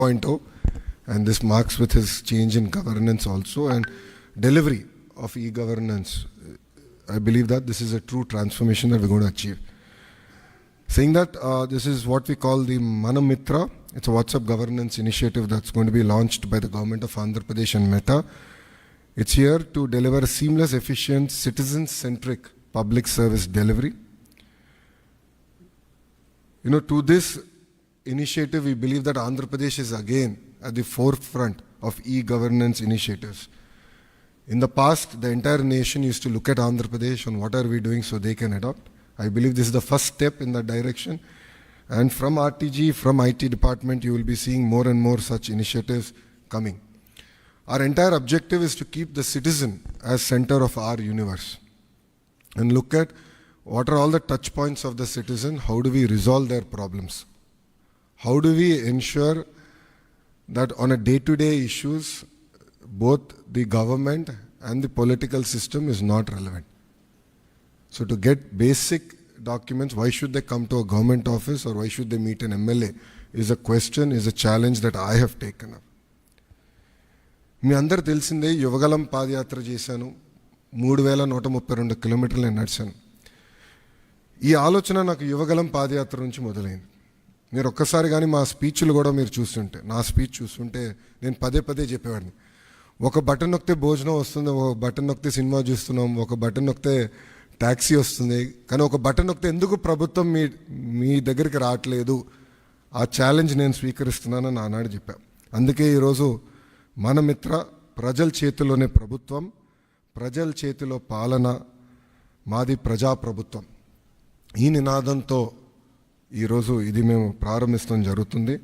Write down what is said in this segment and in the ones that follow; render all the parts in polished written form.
2.0, and this marks with his change in governance also and delivery of e-governance. I believe that this is a true transformation that we're going to achieve. Saying that, this is what we call the Manamitra. It's a WhatsApp governance initiative that's going to be launched by the government of Andhra Pradesh and Meta. It's here to deliver seamless, efficient, citizen-centric public service delivery. To this initiative, we believe that Andhra Pradesh is again at the forefront of e-governance initiatives. In the past, the entire nation used to look at Andhra Pradesh on what are we doing so they can adopt. I believe this is the first step in that direction. And from RTG, from IT department, you will be seeing more and more such initiatives coming. Our entire objective is to keep the citizen as center of our universe and look at what are all the touch points of the citizen, how do we resolve their problems? How do we ensure that on a day-to-day issues, both the government and the political system is not relevant? So to get basic documents, why should they come to a government office or why should they meet an MLA is a question, is a challenge that I have taken up. మీ అందరు తెలిసిందే యువగలం పాదయాత్ర చేశాను, 3132 కిలోమీటర్లు నేను నడిచాను. ఈ ఆలోచన నాకు యువగలం పాదయాత్ర నుంచి మొదలైంది. మీరు ఒక్కసారి కానీ మా స్పీచ్లు కూడా మీరు చూస్తుంటే, నా స్పీచ్ చూస్తుంటే నేను పదే పదే చెప్పేవాడిని, ఒక బటన్ నొక్కితే భోజనం వస్తుంది, ఒక బటన్ నొక్కితే సినిమా చూస్తున్నాం, ఒక బటన్ నొక్కితే ట్యాక్సీ వస్తుంది, కానీ ఒక బటన్ నొక్కితే ఎందుకు ప్రభుత్వం మీ దగ్గరికి రావట్లేదు, ఆ ఛాలెంజ్ నేను స్వీకరిస్తున్నానని ఆనాడు చెప్పాను. అందుకే ఈరోజు మన మిత్ర, ప్రజల చేతిలోనే ప్రభుత్వం, ప్రజల చేతిలో పాలన, మాది ప్రజాప్రభుత్వం, ఈ నినాదంతో ఈరోజు ఇది మేము ప్రారంభించడం జరుగుతుంది.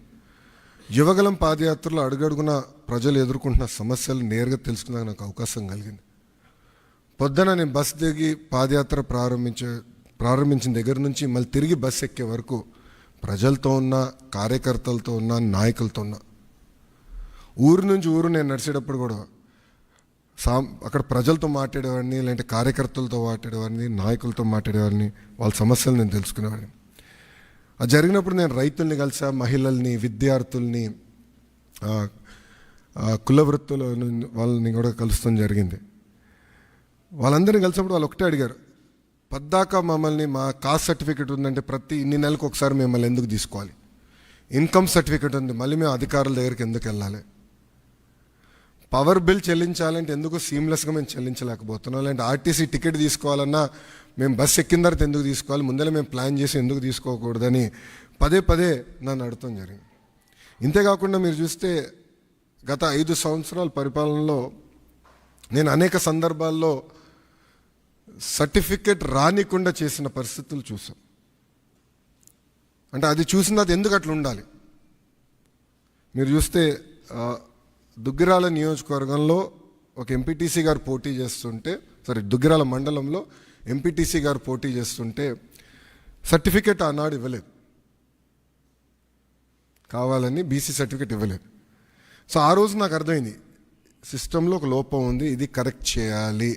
యువగలం పాదయాత్రలో అడుగడుగున ప్రజలు ఎదుర్కొంటున్న సమస్యలు నేరుగా తెలుసుకునే నాకు అవకాశం కలిగింది. పొద్దున నేను బస్ దిగి పాదయాత్ర ప్రారంభించిన దగ్గర నుంచి మళ్ళీ తిరిగి బస్ ఎక్కే వరకు ప్రజలతో ఉన్న, కార్యకర్తలతో ఉన్న, నాయకులతో ఉన్న, ఊరు నుంచి ఊరు నేను నడిచేటప్పుడు కూడా అక్కడ ప్రజలతో మాట్లాడేవాడిని, లేదంటే కార్యకర్తలతో మాట్లాడేవాడిని, నాయకులతో మాట్లాడేవాడిని, వాళ్ళ సమస్యలు నేను తెలుసుకునేవాడిని. అది జరిగినప్పుడు నేను రైతుల్ని కలిసా, మహిళల్ని, విద్యార్థుల్ని, కుల వృత్తుల వాళ్ళని కూడా కలుస్తాం జరిగింది. వాళ్ళందరినీ కలిసినప్పుడు వాళ్ళు ఒకటే అడిగారు, పద్దాక మమ్మల్ని మా కాస్ట్ సర్టిఫికేట్ ఉందంటే ప్రతి ఇన్ని నెలలకు ఒకసారి మిమ్మల్ని ఎందుకు తీసుకోవాలి, ఇన్కమ్ సర్టిఫికేట్ ఉంది మళ్ళీ మేము అధికారుల దగ్గరికి ఎందుకు వెళ్ళాలి, పవర్ బిల్ చెల్లించాలంటే ఎందుకు సీమ్లెస్గా మేము చెల్లించలేకపోతున్నాం, లేదంటే ఆర్టీసీ టికెట్ తీసుకోవాలన్నా మేము బస్ ఎక్కిన తర్వాత ఎందుకు తీసుకోవాలి, ముందర మేము ప్లాన్ చేసి ఎందుకు తీసుకోకూడదని పదే పదే నన్ను అడగటం జరిగింది. ఇంతేకాకుండా మీరు చూస్తే గత 5 సంవత్సరాల పరిపాలనలో నేను అనేక సందర్భాల్లో సర్టిఫికెట్ రానికుండా చేసిన పరిస్థితులు చూసాం. అంటే అది చూసిన అది ఎందుకు అట్లా ఉండాలి. మీరు చూస్తే దుగ్గిరాల నియోజకవర్గంలో ఒక ఎంపీటీసీ గారు పోటీ చేస్తుంటే, దుగ్గిరాల మండలంలో ఎంపీటీసీ గారు పోటీ చేస్తుంటే సర్టిఫికెట్ ఆనాడు ఇవ్వలేదు, కావాలని బీసీ సర్టిఫికెట్ ఇవ్వలేదు. సో ఆ రోజు నాకు అర్థమైంది, సిస్టంలో ఒక లోపం ఉంది, ఇది కరెక్ట్ చేయాలి,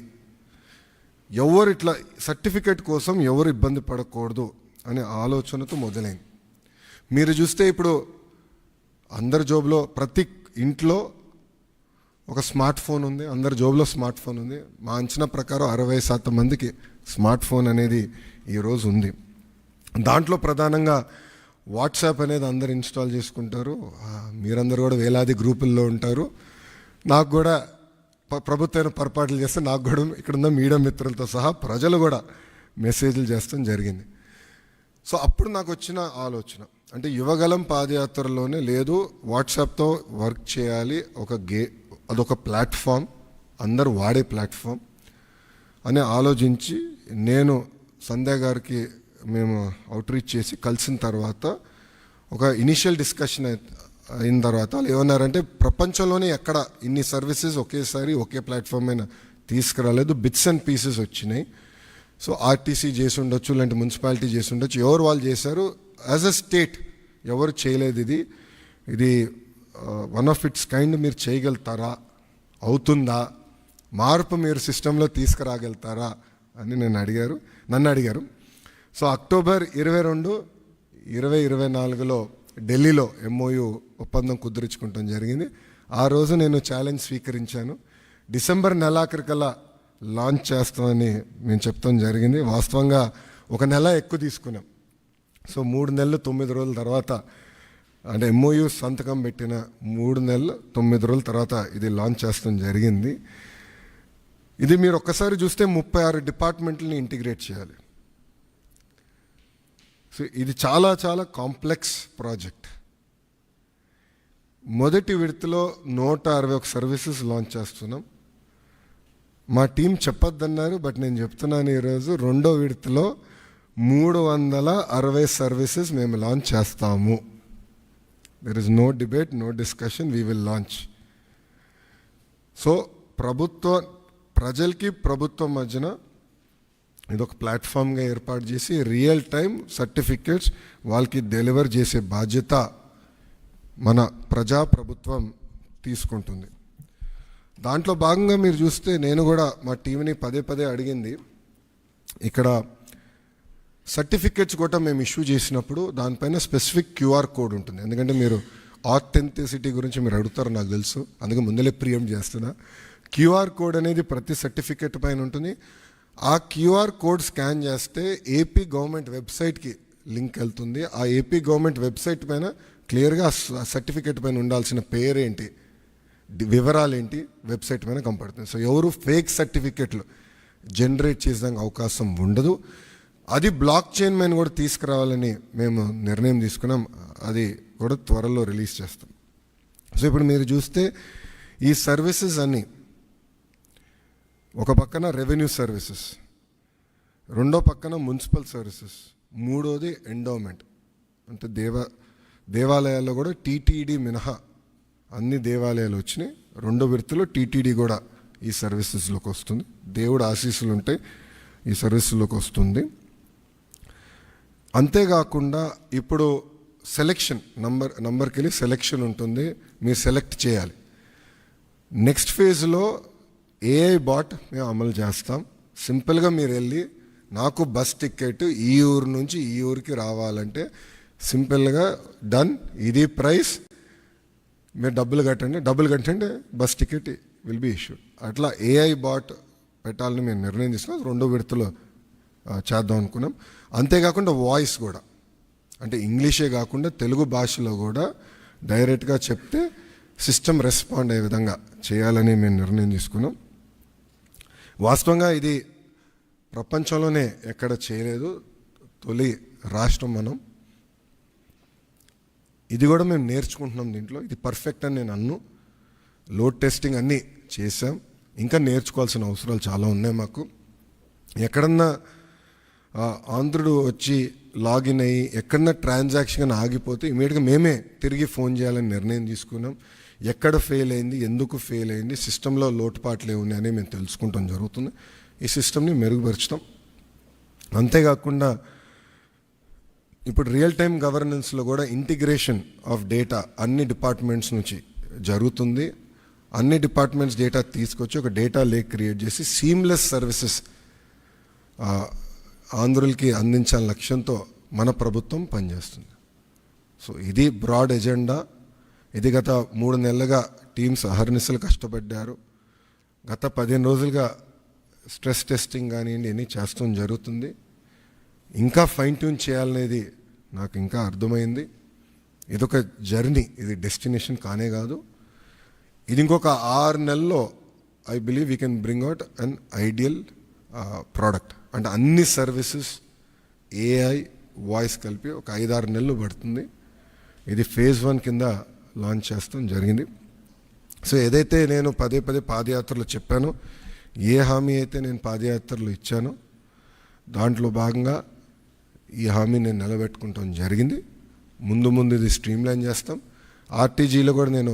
ఎవరు ఇట్లా సర్టిఫికెట్ కోసం ఎవరు ఇబ్బంది పడకూడదు అనే ఆలోచనతో మొదలైంది. మీరు చూస్తే ఇప్పుడు అందరి జోబులో, ప్రతి ఇంట్లో ఒక స్మార్ట్ ఫోన్ ఉంది, అందరి జోబులో స్మార్ట్ ఫోన్ ఉంది. మా అంచనా ప్రకారం 60% మందికి స్మార్ట్ ఫోన్ అనేది ఈరోజు ఉంది. దాంట్లో ప్రధానంగా వాట్సాప్ అనేది అందరు ఇన్స్టాల్ చేసుకుంటారు. మీరందరూ కూడా వేలాది గ్రూపుల్లో ఉంటారు. నాకు కూడా ప్రభుత్వం పొరపాట్లు చేస్తే నాకు కూడా ఇక్కడున్న మీడియా మిత్రులతో సహా ప్రజలు కూడా మెసేజ్లు చేస్తాం జరిగింది. సో అప్పుడు నాకు వచ్చిన ఆలోచన, అంటే యువగలం పాదయాత్రలోనే లేదు, వాట్సాప్తో వర్క్ చేయాలి, అదొక ప్లాట్ఫామ్, అందరూ వాడే ప్లాట్ఫామ్ అని ఆలోచించి నేను సంధ్య గారికి మేము అవుట్రీచ్ చేసి కలిసిన తర్వాత ఒక ఇనిషియల్ డిస్కషన్ అయిన తర్వాత వాళ్ళు ఏమన్నారంటే, ప్రపంచంలోనే ఎక్కడ ఇన్ని సర్వీసెస్ ఒకేసారి ఒకే ప్లాట్ఫామ్ అయినా తీసుకురాలేదు, బిట్స్ అండ్ పీసెస్ వచ్చినాయి. సో ఆర్టీసీ చేసి ఉండొచ్చు, లేదంటే మున్సిపాలిటీ చేసి ఉండొచ్చు, ఎవరు వాళ్ళు చేశారు, యాజ్ అ స్టేట్ ఎవరు చేయలేదు. ఇది వన్ ఆఫ్ ఇట్స్ కైండ్, మీరు చేయగలుగుతారా, అవుతుందా, మార్పు మీరు సిస్టంలో తీసుకురాగలుగుతారా అని నన్ను అడిగారు. సో అక్టోబర్ 22, 2024లో ఢిల్లీలో MOU ఒప్పందం కుదుర్చుకుంటాం జరిగింది. ఆ రోజు నేను ఛాలెంజ్ స్వీకరించాను. డిసెంబర్ నెలాఖరికల్లా లాంచ్ చేస్తామని మేము చెప్తాం జరిగింది. వాస్తవంగా ఒక నెల ఎక్కువ తీసుకున్నాం. సో 3 నెలలు 9 రోజుల తర్వాత, అంటే MOU సంతకం పెట్టిన 3 నెలలు 9 రోజుల తర్వాత ఇది లాంచ్ చేస్తాం జరిగింది. ఇది మీరు ఒక్కసారి చూస్తే 36 డిపార్ట్మెంట్లని ఇంటిగ్రేట్ చేయాలి. సో ఇది చాలా చాలా కాంప్లెక్స్ ప్రాజెక్ట్. మొదటి విడతలో 161 సర్వీసెస్ లాంచ్ చేస్తున్నాం. మా టీం చెప్పొద్దన్నారు, బట్ నేను చెప్తున్నాను ఈరోజు, రెండో విడతలో 360 సర్వీసెస్ మేము లాంచ్ చేస్తాము. There is no debate, no discussion, we will launch. So ప్రజలకి ప్రభుత్వం మధ్యన ఇదొక ప్లాట్ఫామ్గా ఏర్పాటు చేసి రియల్ టైం సర్టిఫికేట్స్ వాళ్ళకి డెలివర్ చేసే బాధ్యత మన ప్రభుత్వం తీసుకుంటుంది. దాంట్లో భాగంగా మీరు చూస్తే నేను కూడా మా టీంని పదే అడిగింది, ఇక్కడ సర్టిఫికేట్స్ కూడా మేము ఇష్యూ చేసినప్పుడు దానిపైన స్పెసిఫిక్ QR కోడ్ ఉంటుంది. ఎందుకంటే మీరు ఆథెంటిసిటీ గురించి మీరు అడుగుతారు నాకు తెలుసు, అందుకే ముందలే ప్రియంప్ట్ చేస్తున్నా. QR కోడ్ అనేది ప్రతి సర్టిఫికేట్ పైన ఉంటుంది. ఆ QR కోడ్ స్కాన్ చేస్తే ఏపీ గవర్నమెంట్ వెబ్సైట్కి లింక్ వెళ్తుంది. ఆ ఏపీ గవర్నమెంట్ వెబ్సైట్ పైన క్లియర్గా సర్టిఫికేట్ పైన ఉండాల్సిన పేరేంటి, వివరాలు ఏంటి వెబ్సైట్ పైన కనపడుతుంది. సో ఎవరు ఫేక్ సర్టిఫికేట్లు జనరేట్ చేసేదానికి అవకాశం ఉండదు. అది బ్లాక్ చైన్ పైన కూడా తీసుకురావాలని మేము నిర్ణయం తీసుకున్నాం. అది కూడా త్వరలో రిలీజ్ చేస్తాం. సో ఇప్పుడు మీరు చూస్తే ఈ సర్వీసెస్ అన్నీ, ఒక పక్కన రెవెన్యూ సర్వీసెస్, రెండో పక్కన మున్సిపల్ సర్వీసెస్, మూడోది ఎండోమెంట్. అంటే దేవాలయాల్లో కూడా TTD మినహా అన్ని దేవాలయాలు వచ్చినాయి. రెండో విడతలో TTD కూడా ఈ సర్వీసెస్లోకి వస్తుంది. దేవుడు ఆశీస్సులు ఉంటే ఈ సర్వీసులోకి వస్తుంది. అంతేకాకుండా ఇప్పుడు సెలెక్షన్ నంబర్కి వెళ్ళి సెలెక్షన్ ఉంటుంది, మీరు సెలెక్ట్ చేయాలి. నెక్స్ట్ ఫేజ్లో AI బాట్ మేము అమలు చేస్తాం. సింపుల్గా మీరు వెళ్ళి నాకు బస్ టికెట్ ఈ ఊరు నుంచి ఈ ఊరికి రావాలంటే సింపుల్గా డన్, ఇది ప్రైస్, మీరు డబ్బులు కట్టండి bus ticket will be issued. అట్లా AI బాట్ పెట్టాలని మేము నిర్ణయం తీసుకున్నాం. రెండో విడతలో చేద్దాం అనుకున్నాం. అంతేకాకుండా వాయిస్ కూడా, అంటే ఇంగ్లీషే కాకుండా తెలుగు భాషలో కూడా డైరెక్ట్గా చెప్తే సిస్టమ్ రెస్పాండ్ అయ్యే విధంగా చేయాలని మేము నిర్ణయం తీసుకున్నాం. వాస్తవంగా ఇది ప్రపంచంలోనే ఎక్కడ చేయలేదు, తొలి రాష్ట్రం మనం. ఇది కూడా మేము నేర్చుకుంటున్నాం దీంట్లో. ఇది పర్ఫెక్ట్ అని నేను అన్ను. లోడ్ టెస్టింగ్ అన్నీ చేసాం, ఇంకా నేర్చుకోవాల్సిన అవసరాలు చాలా ఉన్నాయి మాకు. ఎక్కడన్నా ఆంధ్రుడు వచ్చి లాగిన్ అయ్యి ఎక్కడన్నా ట్రాన్సాక్షన్ ఆగిపోతే ఇమీడియట్గా మేమే తిరిగి ఫోన్ చేయాలని నిర్ణయం తీసుకున్నాం. ఎక్కడ ఫెయిల్ అయింది, ఎందుకు ఫెయిల్ అయింది, సిస్టంలో లోటుపాట్లు ఏమున్నాయని మేము తెలుసుకుంటాం జరుగుతుంది. ఈ సిస్టమ్ని మెరుగుపరుచుతాం. అంతేకాకుండా ఇప్పుడు రియల్ టైం గవర్నెన్స్లో కూడా ఇంటిగ్రేషన్ ఆఫ్ డేటా అన్ని డిపార్ట్మెంట్స్ నుంచి జరుగుతుంది. అన్ని డిపార్ట్మెంట్స్ డేటా తీసుకొచ్చి ఒక డేటా లేక్ క్రియేట్ చేసి సీమ్లెస్ సర్వీసెస్ ఆంధ్రులకి అందించాలని లక్ష్యంతో మన ప్రభుత్వం పనిచేస్తుంది. సో ఇది బ్రాడ్ ఎజెండా. ఇది గత 3 నెలలుగా టీమ్స్ అహర్నిశలు కష్టపడ్డారు. గత 15 రోజులుగా స్ట్రెస్ టెస్టింగ్ కానివ్వండి ఇవన్నీ చేస్తాం జరుగుతుంది. ఇంకా ఫైన్ ట్యూన్ చేయాలనేది నాకు ఇంకా అర్థమైంది. ఇదొక జర్నీ, ఇది డెస్టినేషన్ కానే కాదు. ఇది ఇంకొక 6 నెలల్లో I believe we can bring out an ideal product. అంటే అన్ని సర్వీసెస్ AI వాయిస్ కలిపి ఒక 5-6 నెలలు పడుతుంది. ఇది ఫేజ్ 1 కింద లాంచ్ చేస్తాం జరిగింది. సో ఏదైతే నేను పదే పాదయాత్రలో చెప్పానో, ఏ హామీ అయితే నేను పాదయాత్రలో ఇచ్చానో దాంట్లో భాగంగా ఈ హామీ నేను నిలబెట్టుకుంటాం జరిగింది. ముందు ఇది స్ట్రీమ్లైన్ చేస్తాం. RTGలో కూడా నేను